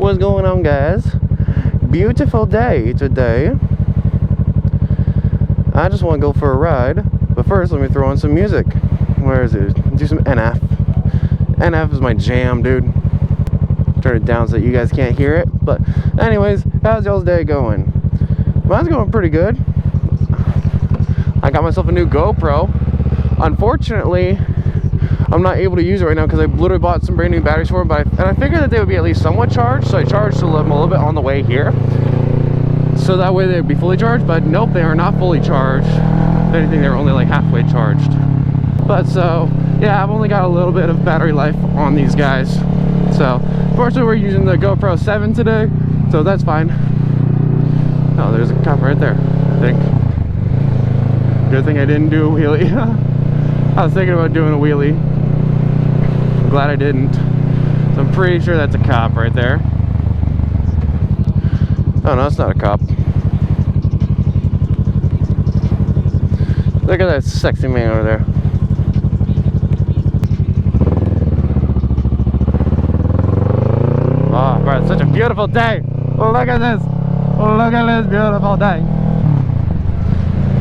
What's going on, guys? Beautiful day today. I just want to go for a ride, but first let me throw on some music. Where is it? Do some NF. NF is my jam, dude. Turn it down so that you guys can't hear it. But anyways, how's y'all's day going? Mine's going pretty good. I got myself a new GoPro. Unfortunately, I'm not able to use it right now because I literally bought some brand new batteries for it, and I figured that they would be at least somewhat charged, so I charged them a little bit on the way here, so that way they'd be fully charged. But nope, they are not fully charged. If anything, they're only like halfway charged. But so yeah, I've only got a little bit of battery life on these guys. So fortunately, we're using the GoPro 7 today, so that's fine. Oh, there's a cop right there, I think. Good thing I didn't do a wheelie. I was thinking about doing a wheelie. I'm glad I didn't. So I'm pretty sure that's a cop right there. Oh no, it's not a cop. Look at that sexy man over there. Oh, bro, it's such a beautiful day. Look at this. Look at this beautiful day.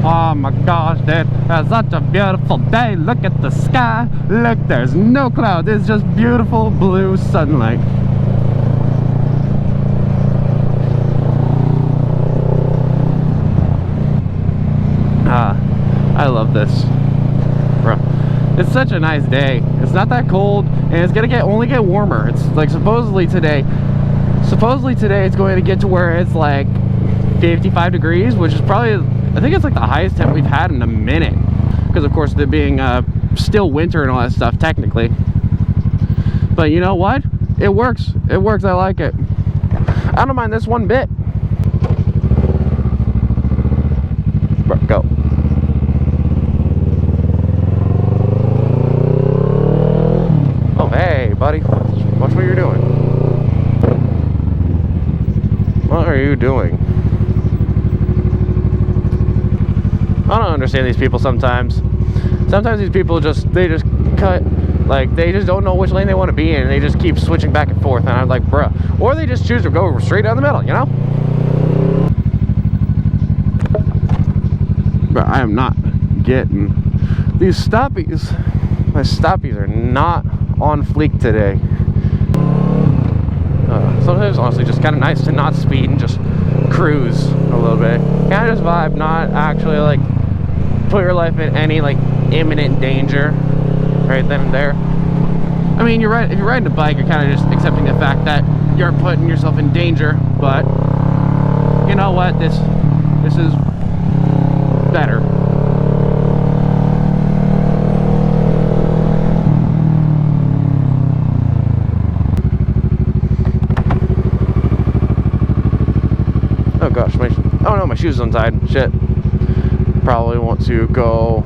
Oh my gosh, dude, it's such a beautiful day. Look at the sky. Look, there's no clouds. It's just beautiful blue sunlight. I love this, bro. It's such a nice day. It's not that cold, and it's gonna only get warmer. It's like supposedly today it's going to get to where it's like 55 degrees, which is probably, I think it's like the highest temp we've had in a minute, because of course it being still winter and all that stuff technically. But you know what, it works. I like it. I don't mind this one bit. Bro, go. Oh hey buddy, watch what you're doing. What are you doing? I don't understand these people sometimes. Sometimes these people just cut, like they just don't know which lane they want to be in, and they just keep switching back and forth, and I'm like, bruh. Or they just choose to go straight down the middle, you know? But I am not getting these stoppies. My stoppies are not on fleek today. Sometimes honestly just kind of nice to not speed and just cruise a little bit. Kind of just vibe, not actually like put your life in any like imminent danger right then and there. I mean, you're right. If you're riding a bike, you're kind of just accepting the fact that you're putting yourself in danger. But you know what? This is better. Oh gosh, oh no, my shoes untied. Shit. Probably want to go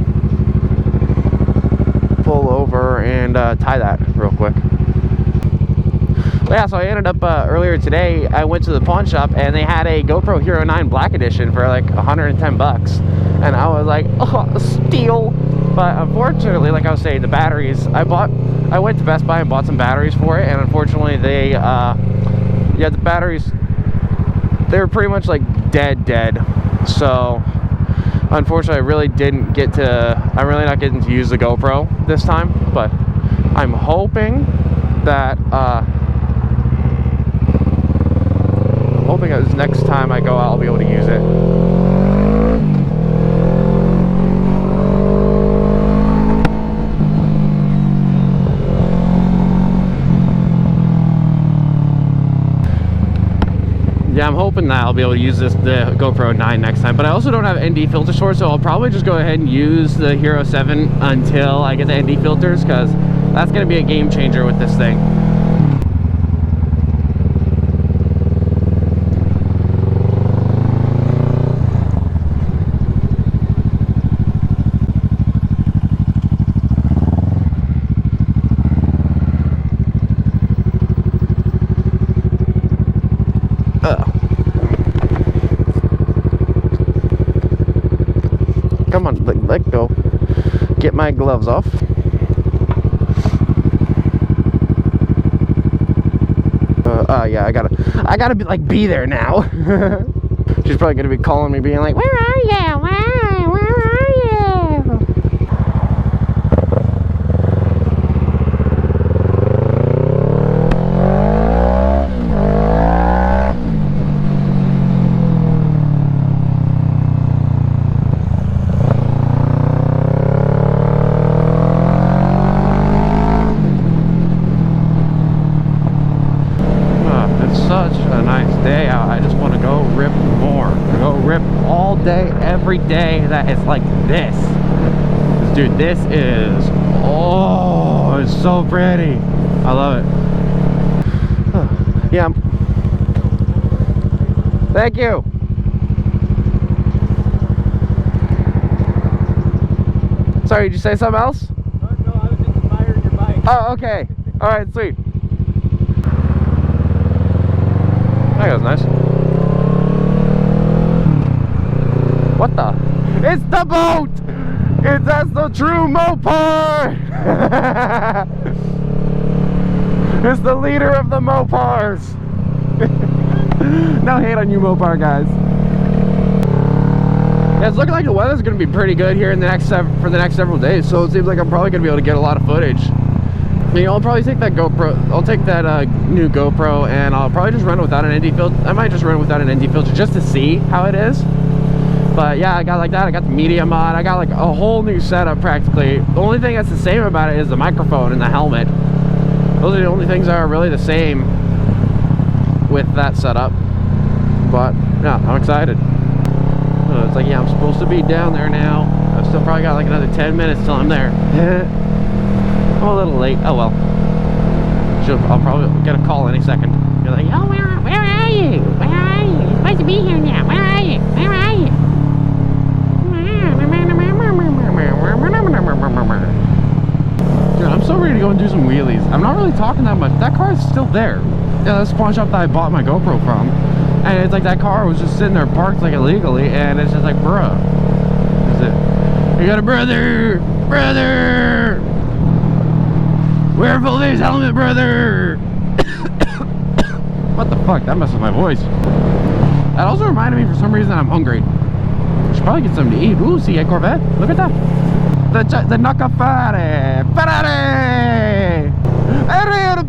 pull over and tie that real quick. But yeah, so I ended up earlier today, I went to the pawn shop and they had a GoPro Hero 9 Black Edition for like 110 bucks. And I was like, oh, steal. But unfortunately, like I was saying, the batteries, I went to Best Buy and bought some batteries for it, and unfortunately they, yeah, the batteries, they were pretty much like dead. So unfortunately, I'm really not getting to use the GoPro this time, but I'm hoping that next time I go out, I'll be able to use it. Yeah, I'm hoping that I'll be able to use the GoPro 9 next time, but I also don't have ND filter source, so I'll probably just go ahead and use the Hero 7 until I get the ND filters, because that's going to be a game changer with this thing. Come on, let go. Get my gloves off. yeah, I gotta be there now. She's probably gonna be calling me, being like, "Where are you? Where are you? Such a nice day out. I just want to go rip more. Go rip all day, every day that it's like this. Dude, this is, oh, it's so pretty. I love it. Yeah. Thank you. Sorry, did you say something else? No, I was just admiring your bike. Oh, okay. All right, sweet. That was nice. What the? It's the boat! That's the true mopar! It's the leader of the mopars! No hate on you mopar guys. Yeah, it's looking like the weather's gonna be pretty good here in the next for the next several days, so it seems like I'm probably gonna be able to get a lot of footage. You know, I'll probably take that GoPro. I'll take that new GoPro, and I'll probably just run it without an ND filter. I might just run it without an ND filter just to see how it is. But yeah, I got like that. I got the media mod. I got like a whole new setup practically. The only thing that's the same about it is the microphone and the helmet. Those are the only things that are really the same with that setup. But yeah, I'm excited. It's like, yeah, I'm supposed to be down there now. I've still probably got like another 10 minutes till I'm there. I'm a little late. Oh well. I'll probably get a call any second. You're like, oh, where are you? Where are you? You're supposed to be here now. Where are you? Where are you? Dude, I'm so ready to go and do some wheelies. I'm not really talking that much. That car is still there. Yeah, that's the pawn shop that I bought my GoPro from. And it's like that car was just sitting there parked like illegally, and it's just like, bruh. Is it? You got a brother! Brother! Wear full face helmet, brother! What the fuck? That messes with my voice. That also reminded me for some reason that I'm hungry. I should probably get something to eat. Ooh, see a Corvette? Look at that. The Nakafare! Ferrari!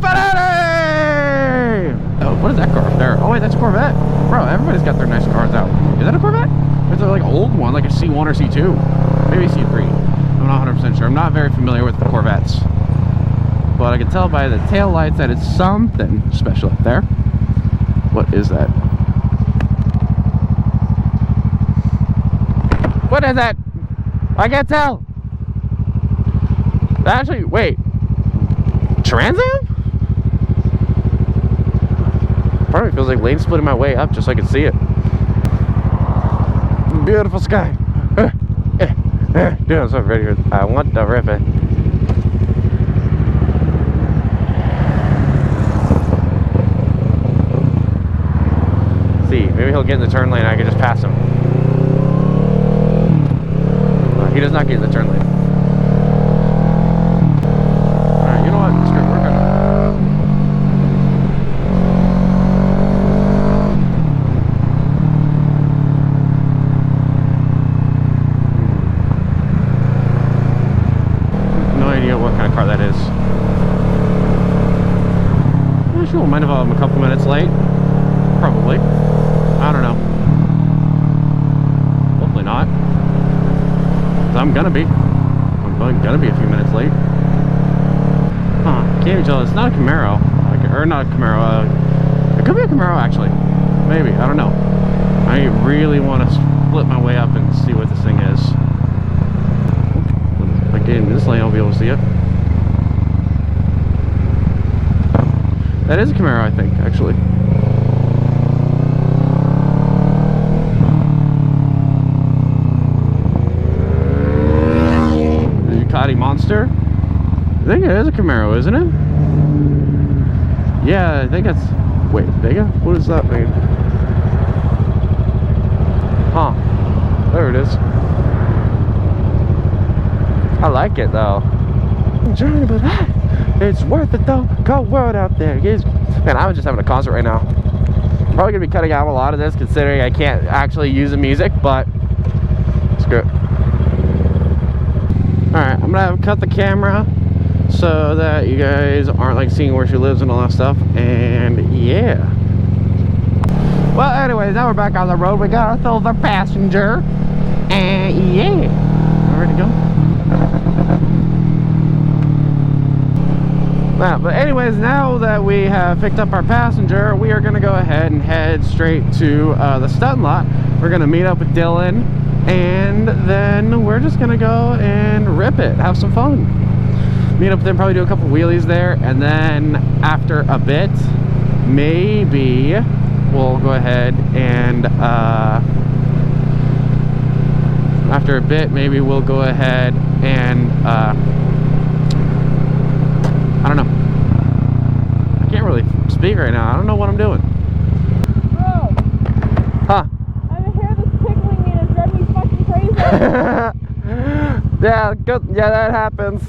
Ferrari! Oh, what is that car up there? Oh wait, that's a Corvette. Bro, everybody's got their nice cars out. Is that a Corvette? Or is it like an old one, like a C1 or C2? Maybe C3. I'm not 100% sure. I'm not very familiar with the Corvettes. But I can tell by the tail lights that it's something special up there. What is that? What is that? I can't tell. Actually, wait. Trans Am? Part of me feels like lane splitting my way up just so I can see it. Beautiful sky. Dude, I'm so ready here. I want the river. See, maybe he'll get in the turn lane and I can just pass him. He does not get in the turn lane. Alright, you know what? Screw it, we're good. No idea what kind of car that is. I'm sure we'll mind if I'm a couple minutes late. Probably. I don't know. Hopefully not. I'm gonna be. I'm gonna be a few minutes late. Huh. Can't even tell. It's not a Camaro. Or not a Camaro. It could be a Camaro actually. Maybe. I don't know. I really want to split my way up and see what this thing is. If I get in this lane, I'll be able to see it. That is a Camaro, I think, actually. Monster? I think it is a Camaro, isn't it? Yeah, I think it's... Wait, Vega? What does that mean? Huh. There it is. I like it, though. I'm journey, but it's worth it, though. Cold world out there. Man, I'm just having a concert right now. I'm probably gonna be cutting out a lot of this considering I can't actually use the music, but screw it. Alright, I'm gonna cut the camera so that you guys aren't like seeing where she lives and all that stuff, and yeah. Well, anyways, now we're back on the road. We got our silver passenger, and yeah, ready to go. But anyways, now that we have picked up our passenger, we are gonna go ahead and head straight to the stunt lot. We're gonna meet up with Dylan, and then we're just gonna go and rip it, have some fun. Meet up with them, probably do a couple wheelies there, and then after a bit, maybe we'll go ahead and after a bit, maybe we'll go ahead and I don't know. I can't really speak right now. I don't know what I'm doing. Bro! Huh? I have a hair that's tickling me and it's driving me fucking crazy. Yeah, good. Yeah, that happens.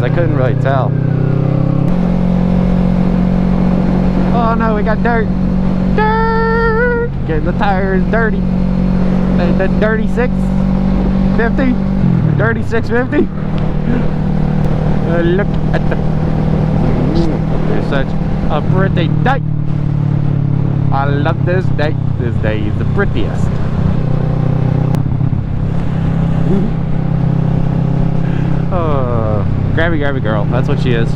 I couldn't really tell. Oh no, we got dirt. Dirt! Getting the tires dirty. The dirty 650. Dirty 650. Look at the. It's such a pretty day. I love this day. This day is the prettiest. Oh. Grabby, grabby girl. That's what she is.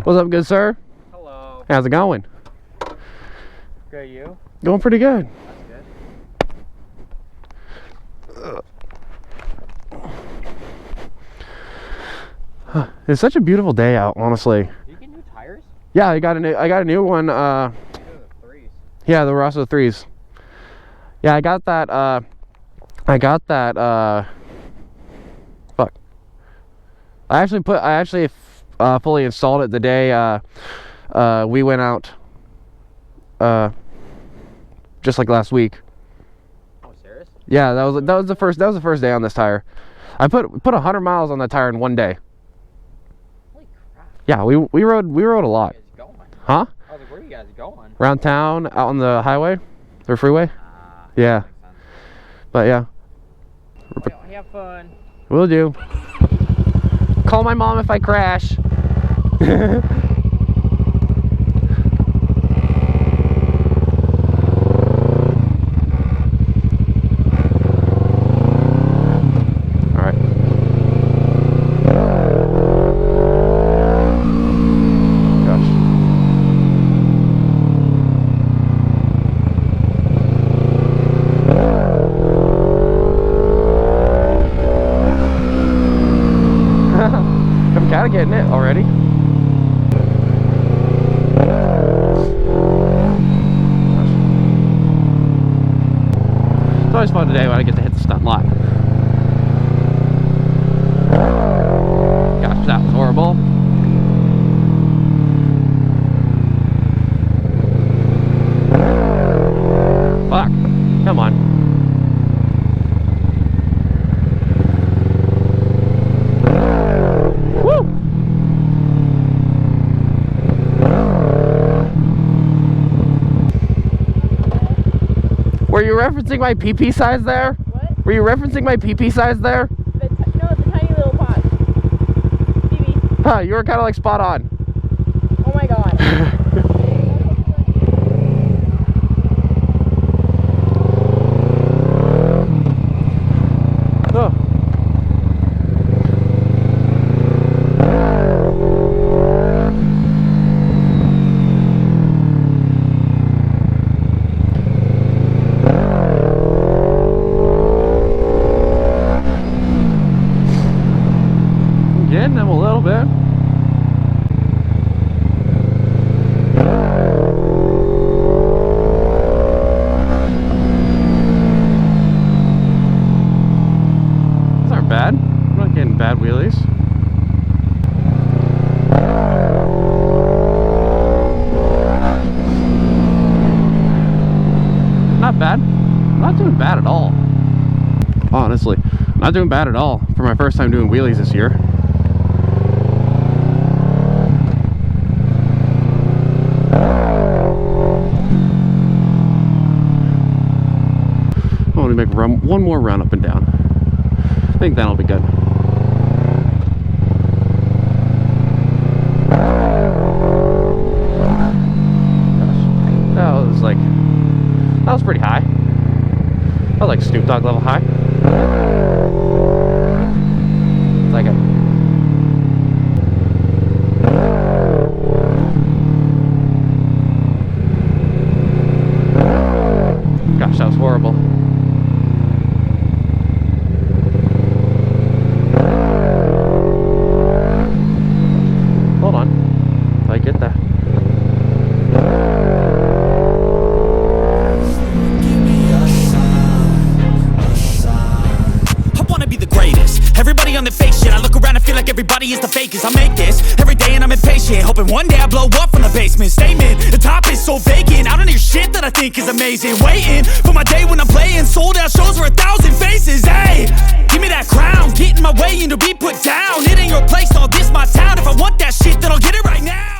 What's up, good sir? Hello. How's it going? Good, you? Going pretty good. That's good. It's such a beautiful day out, honestly. Did you get new tires? Yeah, I got a new one. These are the 3s. Yeah, the Rosso 3s. Yeah, I got that, fuck. I actually fully installed it the day, we went out, just like last week. Oh, serious? Yeah, that was the first day on this tire. I put 100 miles on that tire in one day. Holy crap. Yeah, we rode a lot. Where are you guys going? Huh? I was like, where are you guys going? Around town, out on the highway, or freeway. Yeah. But yeah. Well, have fun. Will do. Call my mom if I crash. Alright. Gosh. I'm kind of getting it already. It's always fun today when I get to hit the stunt lot. Gosh, that was horrible. Fuck. Come on. Were you referencing my PP size there? What? Were you referencing my PP size there? No, the tiny little pot. BB. Huh, you were kind of like spot on. Oh my god. Oh. Getting them a little bit. bad at all. Honestly, not doing bad at all for my first time doing wheelies this year. I want to make one more run up and down. I think that'll be good. That was pretty high. That was like Snoop Dogg level high. It's like a... Gosh, that was horrible. Hold on. Did I get that? Everybody on the fake shit, I look around and feel like everybody is the fakest. I make this every day and I'm impatient, hoping one day I blow up from the basement. Statement, the top is so vacant, I don't hear shit that I think is amazing. Waiting for my day when I'm playing sold out shows for 1,000 faces. Hey, give me that crown, get in my way and to be put down. It ain't your place, all this my town. If I want that shit, then I'll get it right now.